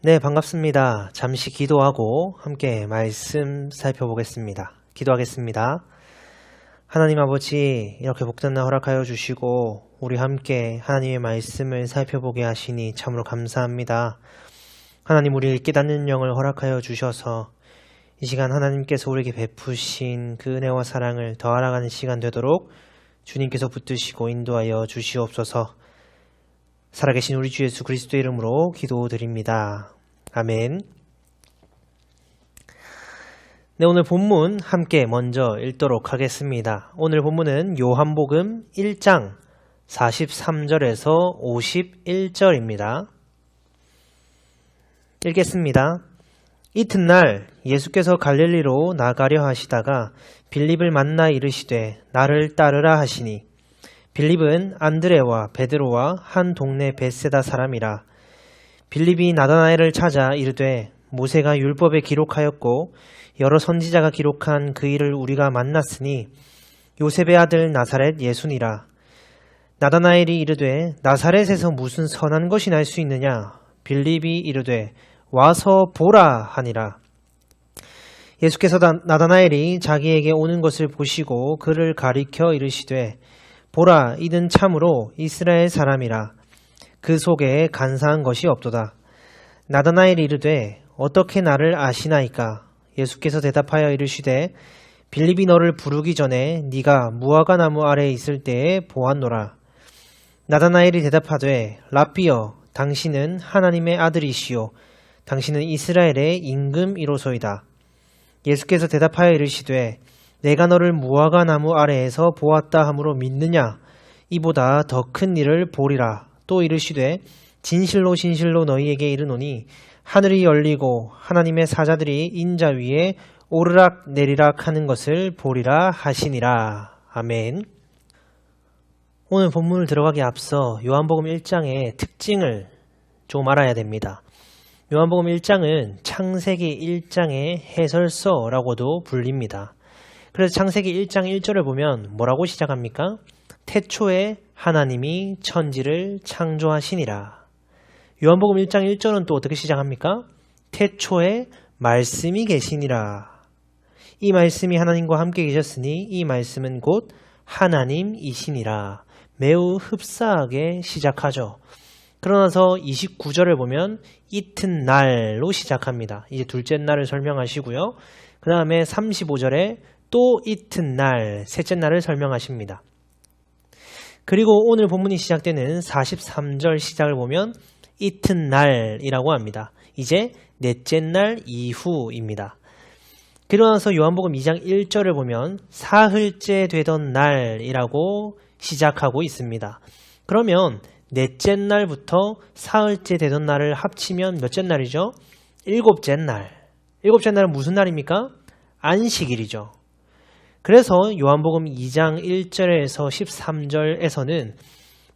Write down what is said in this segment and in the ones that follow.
네, 반갑습니다. 잠시 기도하고 함께 말씀 살펴보겠습니다. 기도하겠습니다. 하나님 아버지, 이렇게 복된 날 허락하여 주시고 우리 함께 하나님의 말씀을 살펴보게 하시니 참으로 감사합니다. 하나님, 우리를 깨닫는 영을 허락하여 주셔서 이 시간 하나님께서 우리에게 베푸신 그 은혜와 사랑을 더 알아가는 시간 되도록 주님께서 붙드시고 인도하여 주시옵소서. 살아계신 우리 주 예수 그리스도의 이름으로 기도드립니다. 아멘. 네, 오늘 본문 함께 먼저 읽도록 하겠습니다. 오늘 본문은 요한복음 1장 43절에서 51절입니다. 읽겠습니다. 이튿날 예수께서 갈릴리로 나가려 하시다가 빌립을 만나 이르시되 나를 따르라 하시니 빌립은 안드레와 베드로와 한 동네 벳세다 사람이라. 빌립이 나다나엘을 찾아 이르되 모세가 율법에 기록하였고 여러 선지자가 기록한 그 일을 우리가 만났으니 요셉의 아들 나사렛 예수니라. 나다나엘이 이르되 나사렛에서 무슨 선한 것이 날 수 있느냐? 빌립이 이르되 와서 보라 하니라. 예수께서 나다나엘이 자기에게 오는 것을 보시고 그를 가리켜 이르시되 보라, 이는 참으로 이스라엘 사람이라. 그 속에 간사한 것이 없도다. 나다나엘이 이르되 어떻게 나를 아시나이까? 예수께서 대답하여 이르시되 빌립이 너를 부르기 전에 네가 무화과 나무 아래에 있을 때에 보았노라. 나다나엘이 대답하되 랍비여, 당신은 하나님의 아들이시요 당신은 이스라엘의 임금이로소이다. 예수께서 대답하여 이르시되 내가 너를 무화과 나무 아래에서 보았다 함으로 믿느냐? 이보다 더 큰 일을 보리라. 또 이르시되 진실로 진실로 너희에게 이르노니 하늘이 열리고 하나님의 사자들이 인자 위에 오르락 내리락 하는 것을 보리라 하시니라. 아멘. 오늘 본문을 들어가기 앞서 요한복음 1장의 특징을 좀 알아야 됩니다. 요한복음 1장은 창세기 1장의 해설서라고도 불립니다. 그래서 창세기 1장 1절을 보면 뭐라고 시작합니까? 태초에 하나님이 천지를 창조하시니라. 요한복음 1장 1절은 또 어떻게 시작합니까? 태초에 말씀이 계시니라. 이 말씀이 하나님과 함께 계셨으니 이 말씀은 곧 하나님이시니라. 매우 흡사하게 시작하죠. 그러나서 29절을 보면 이튿날로 시작합니다. 이제 둘째 날을 설명하시고요. 그 다음에 35절에 또 이튿날, 셋째 날을 설명하십니다. 그리고 오늘 본문이 시작되는 43절 시작을 보면 이튿날이라고 합니다. 이제 넷째 날 이후입니다. 그러나서 요한복음 2장 1절을 보면 사흘째 되던 날이라고 시작하고 있습니다. 그러면 넷째 날부터 사흘째 되던 날을 합치면 몇째 날이죠? 일곱째 날. 일곱째 날은 무슨 날입니까? 안식일이죠. 그래서 요한복음 2장 1절에서 13절에서는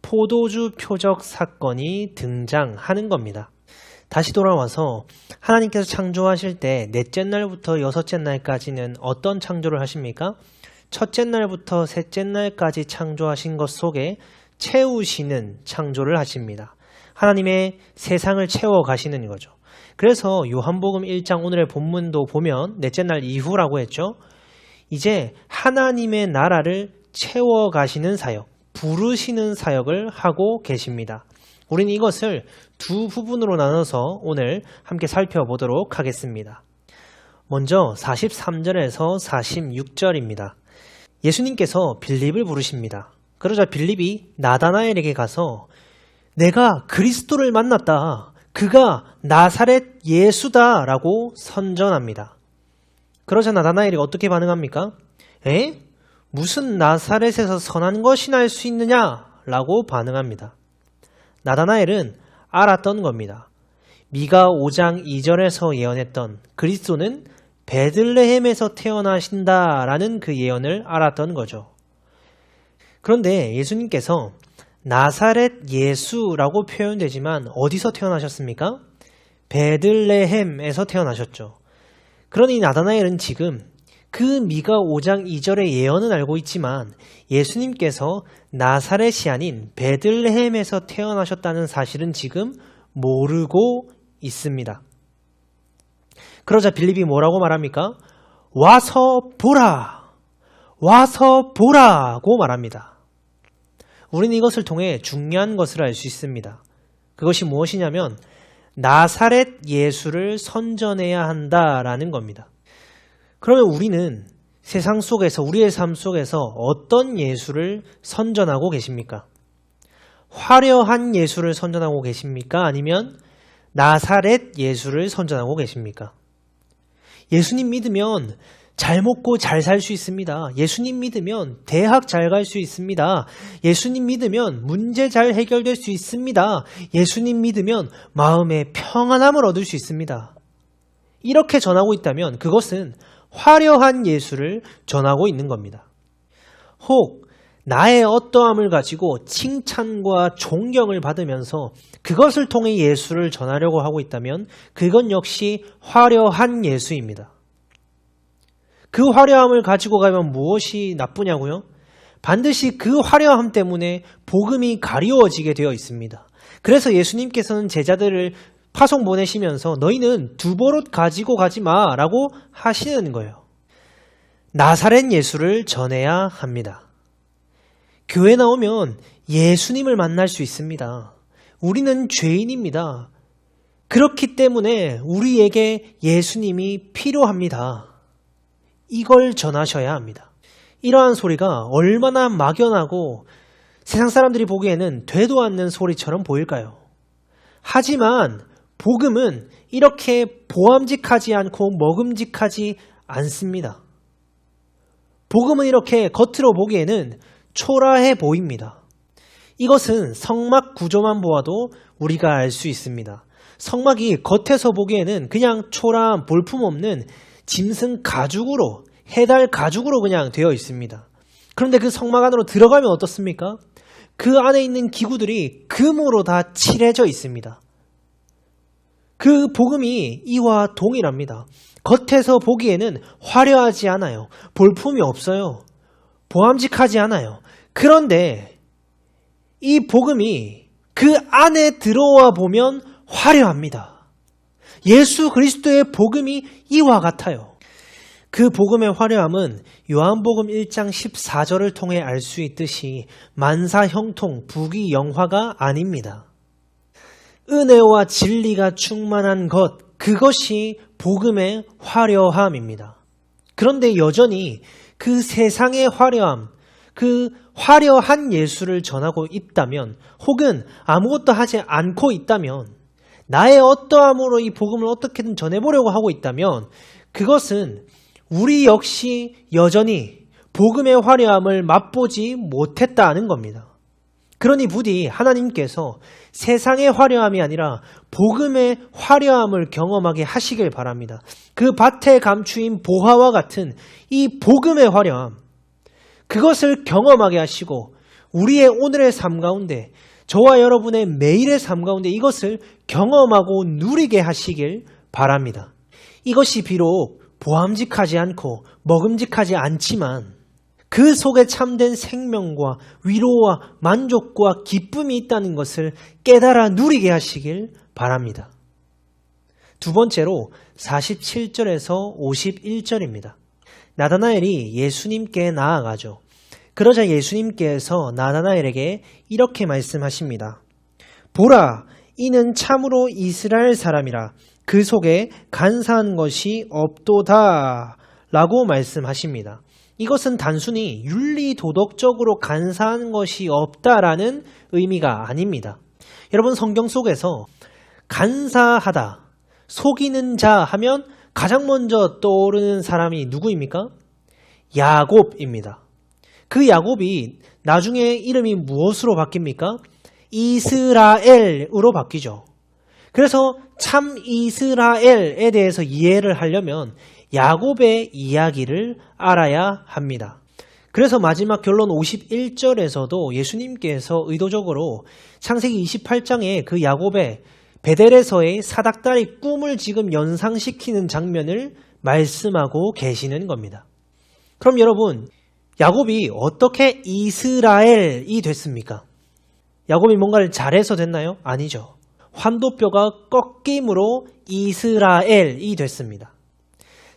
포도주 표적 사건이 등장하는 겁니다. 다시 돌아와서 하나님께서 창조하실 때 넷째 날부터 여섯째 날까지는 어떤 창조를 하십니까? 첫째 날부터 셋째 날까지 창조하신 것 속에 채우시는 창조를 하십니다. 하나님의 세상을 채워 가시는 거죠. 그래서 요한복음 1장 오늘의 본문도 보면 넷째 날 이후라고 했죠. 이제 하나님의 나라를 채워 가시는 사역, 부르시는 사역을 하고 계십니다. 우리는 이것을 두 부분으로 나눠서 오늘 함께 살펴보도록 하겠습니다. 먼저 43절에서 46절입니다. 예수님께서 빌립을 부르십니다. 그러자 빌립이 나다나엘에게 가서 내가 그리스도를 만났다. 그가 나사렛 예수다 라고 선전합니다. 그러자 나다나엘이 어떻게 반응합니까? 무슨 나사렛에서 선한 것이 날 수 있느냐? 라고 반응합니다. 나다나엘은 알았던 겁니다. 미가 5장 2절에서 예언했던 그리스도는 베들레헴에서 태어나신다라는 그 예언을 알았던 거죠. 그런데 예수님께서 나사렛 예수라고 표현되지만 어디서 태어나셨습니까? 베들레헴에서 태어나셨죠. 그러니 나다나엘은 지금 그 미가 5장 2절의 예언은 알고 있지만 예수님께서 나사렛이 아닌 베들레헴에서 태어나셨다는 사실은 지금 모르고 있습니다. 그러자 빌립이 뭐라고 말합니까? 와서 보라! 와서 보라고 말합니다. 우리는 이것을 통해 중요한 것을 알 수 있습니다. 그것이 무엇이냐면 나사렛 예수를 선전해야 한다라는 겁니다. 그러면 우리는 세상 속에서 우리의 삶 속에서 어떤 예수를 선전하고 계십니까? 화려한 예수를 선전하고 계십니까? 아니면 나사렛 예수를 선전하고 계십니까? 예수님 믿으면 잘 먹고 잘 살 수 있습니다. 예수님 믿으면 대학 잘 갈 수 있습니다. 예수님 믿으면 문제 잘 해결될 수 있습니다. 예수님 믿으면 마음의 평안함을 얻을 수 있습니다. 이렇게 전하고 있다면 그것은 화려한 예수를 전하고 있는 겁니다. 혹 나의 어떠함을 가지고 칭찬과 존경을 받으면서 그것을 통해 예수를 전하려고 하고 있다면 그건 역시 화려한 예수입니다. 그 화려함을 가지고 가면 무엇이 나쁘냐고요? 반드시 그 화려함 때문에 복음이 가리워지게 되어 있습니다. 그래서 예수님께서는 제자들을 파송 보내시면서 너희는 두 버릇 가지고 가지 마라고 하시는 거예요. 나사렛 예수를 전해야 합니다. 교회 나오면 예수님을 만날 수 있습니다. 우리는 죄인입니다. 그렇기 때문에 우리에게 예수님이 필요합니다. 이걸 전하셔야 합니다. 이러한 소리가 얼마나 막연하고 세상 사람들이 보기에는 되도 않는 소리처럼 보일까요? 하지만 복음은 이렇게 보암직하지 않고 먹음직하지 않습니다. 복음은 이렇게 겉으로 보기에는 초라해 보입니다. 이것은 성막 구조만 보아도 우리가 알 수 있습니다. 성막이 겉에서 보기에는 그냥 초라한 볼품없는 짐승 가죽으로, 해달 가죽으로 그냥 되어 있습니다. 그런데 그 성막 안으로 들어가면 어떻습니까? 그 안에 있는 기구들이 금으로 다 칠해져 있습니다. 그 복음이 이와 동일합니다. 겉에서 보기에는 화려하지 않아요. 볼품이 없어요. 보암직하지 않아요. 그런데 이 복음이 그 안에 들어와 보면 화려합니다. 예수 그리스도의 복음이 이와 같아요. 그 복음의 화려함은 요한복음 1장 14절을 통해 알 수 있듯이 만사형통 부귀영화가 아닙니다. 은혜와 진리가 충만한 것, 그것이 복음의 화려함입니다. 그런데 여전히 그 세상의 화려함, 그 화려한 예수를 전하고 있다면, 혹은 아무것도 하지 않고 있다면, 나의 어떠함으로 이 복음을 어떻게든 전해보려고 하고 있다면, 그것은 우리 역시 여전히 복음의 화려함을 맛보지 못했다는 겁니다. 그러니 부디 하나님께서 세상의 화려함이 아니라 복음의 화려함을 경험하게 하시길 바랍니다. 그 밭에 감추인 보화와 같은 이 복음의 화려함, 그것을 경험하게 하시고 우리의 오늘의 삶 가운데, 저와 여러분의 매일의 삶 가운데 이것을 경험하고 누리게 하시길 바랍니다. 이것이 비록 보암직하지 않고 먹음직하지 않지만 그 속에 참된 생명과 위로와 만족과 기쁨이 있다는 것을 깨달아 누리게 하시길 바랍니다. 두 번째로 47절에서 51절입니다. 나다나엘이 예수님께 나아가죠. 그러자 예수님께서 나다나엘에게 이렇게 말씀하십니다. 보라, 이는 참으로 이스라엘 사람이라 그 속에 간사한 것이 없도다 라고 말씀하십니다. 이것은 단순히 윤리도덕적으로 간사한 것이 없다라는 의미가 아닙니다. 여러분, 성경 속에서 간사하다, 속이는 자 하면 가장 먼저 떠오르는 사람이 누구입니까? 야곱입니다. 그 야곱이 나중에 이름이 무엇으로 바뀝니까? 이스라엘으로 바뀌죠. 그래서 참 이스라엘에 대해서 이해를 하려면 야곱의 이야기를 알아야 합니다. 그래서 마지막 결론 51절에서도 예수님께서 의도적으로 창세기 28장에 그 야곱의 베델에서의 사닥다리 꿈을 지금 연상시키는 장면을 말씀하고 계시는 겁니다. 그럼 여러분, 야곱이 어떻게 이스라엘이 됐습니까? 야곱이 뭔가를 잘해서 됐나요? 아니죠. 환도뼈가 꺾임으로 이스라엘이 됐습니다.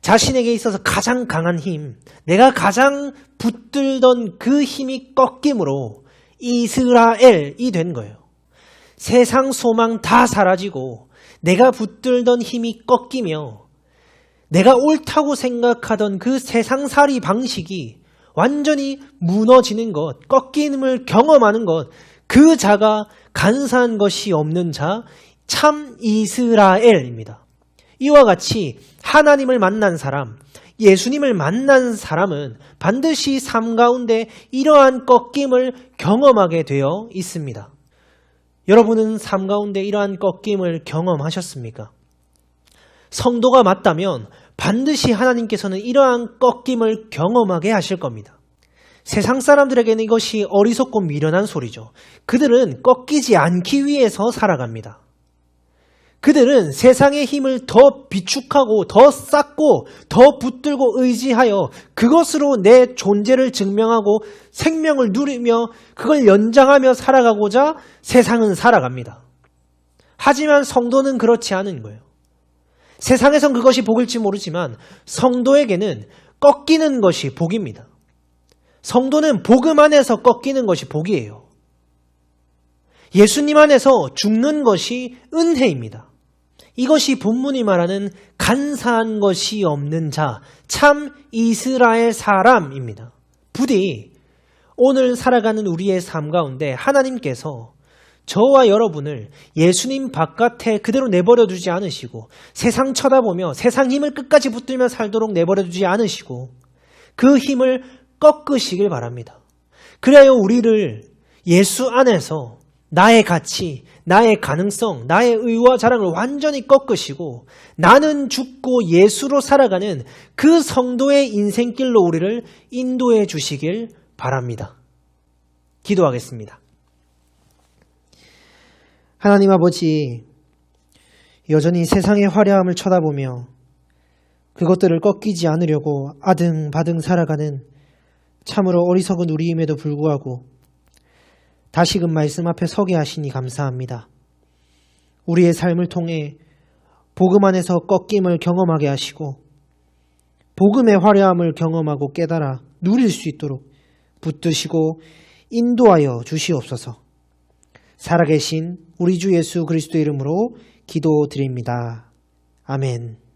자신에게 있어서 가장 강한 힘, 내가 가장 붙들던 그 힘이 꺾임으로 이스라엘이 된 거예요. 세상 소망 다 사라지고 내가 붙들던 힘이 꺾이며 내가 옳다고 생각하던 그 세상살이 방식이 완전히 무너지는 것, 꺾임을 경험하는 것, 그 자가 간사한 것이 없는 자, 참 이스라엘입니다. 이와 같이 하나님을 만난 사람, 예수님을 만난 사람은 반드시 삶 가운데 이러한 꺾임을 경험하게 되어 있습니다. 여러분은 삶 가운데 이러한 꺾임을 경험하셨습니까? 성도가 맞다면 반드시 하나님께서는 이러한 꺾임을 경험하게 하실 겁니다. 세상 사람들에게는 이것이 어리석고 미련한 소리죠. 그들은 꺾이지 않기 위해서 살아갑니다. 그들은 세상의 힘을 더 비축하고 더 쌓고 더 붙들고 의지하여 그것으로 내 존재를 증명하고 생명을 누리며 그걸 연장하며 살아가고자 세상은 살아갑니다. 하지만 성도는 그렇지 않은 거예요. 세상에선 그것이 복일지 모르지만 성도에게는 꺾이는 것이 복입니다. 성도는 복음 안에서 꺾이는 것이 복이에요. 예수님 안에서 죽는 것이 은혜입니다. 이것이 본문이 말하는 간사한 것이 없는 자, 참 이스라엘 사람입니다. 부디 오늘 살아가는 우리의 삶 가운데 하나님께서 저와 여러분을 예수님 바깥에 그대로 내버려 두지 않으시고 세상 쳐다보며 세상 힘을 끝까지 붙들며 살도록 내버려 두지 않으시고 그 힘을 꺾으시길 바랍니다. 그래야 우리를 예수 안에서 나의 가치, 나의 가능성, 나의 의와 자랑을 완전히 꺾으시고 나는 죽고 예수로 살아가는 그 성도의 인생길로 우리를 인도해 주시길 바랍니다. 기도하겠습니다. 하나님 아버지, 여전히 세상의 화려함을 쳐다보며 그것들을 꺾이지 않으려고 아등바등 살아가는 참으로 어리석은 우리임에도 불구하고 다시금 말씀 앞에 서게 하시니 감사합니다. 우리의 삶을 통해 복음 안에서 꺾임을 경험하게 하시고 복음의 화려함을 경험하고 깨달아 누릴 수 있도록 붙드시고 인도하여 주시옵소서. 살아계신 우리 주 예수 그리스도 이름으로 기도드립니다. 아멘.